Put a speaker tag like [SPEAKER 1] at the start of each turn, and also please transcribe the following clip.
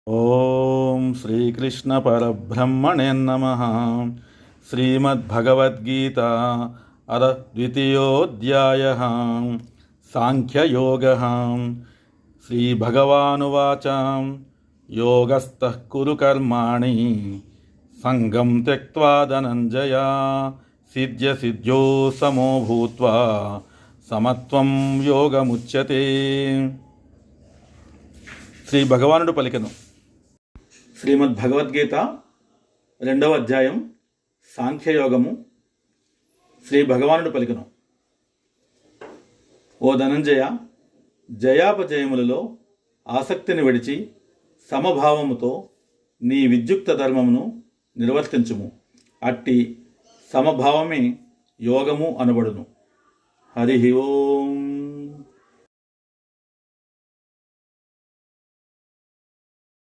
[SPEAKER 1] ఓం శ్రీకృష్ణ పరబ్రహ్మణే నమః. శ్రీమద్భగవద్గీత అథ ద్వితీయోऽధ్యాయः. సాంఖ్యయోగः. శ్రీభగవానువాచ యోగస్థః కురు కర్మాణి సంగం త్యక్త్వా ధనంజయ సిద్ధ్యసిద్ధ్యో సమో భూత్వా సమత్వం యోగముచ్యతే. శ్రీ భగవానుడు పలికెను. శ్రీమద్భగవద్గీత 2వ అధ్యాయం సాంఖ్యయోగము. శ్రీ భగవానుడు పలికెను. ఓ ధనంజయ, జయాపజయములలో ఆసక్తిని విడిచి సమభావముతో నీ విద్యుక్త ధర్మమును నిర్వర్తించుము. అట్టి సమభావమే యోగము అనబడును. హరి ఓం.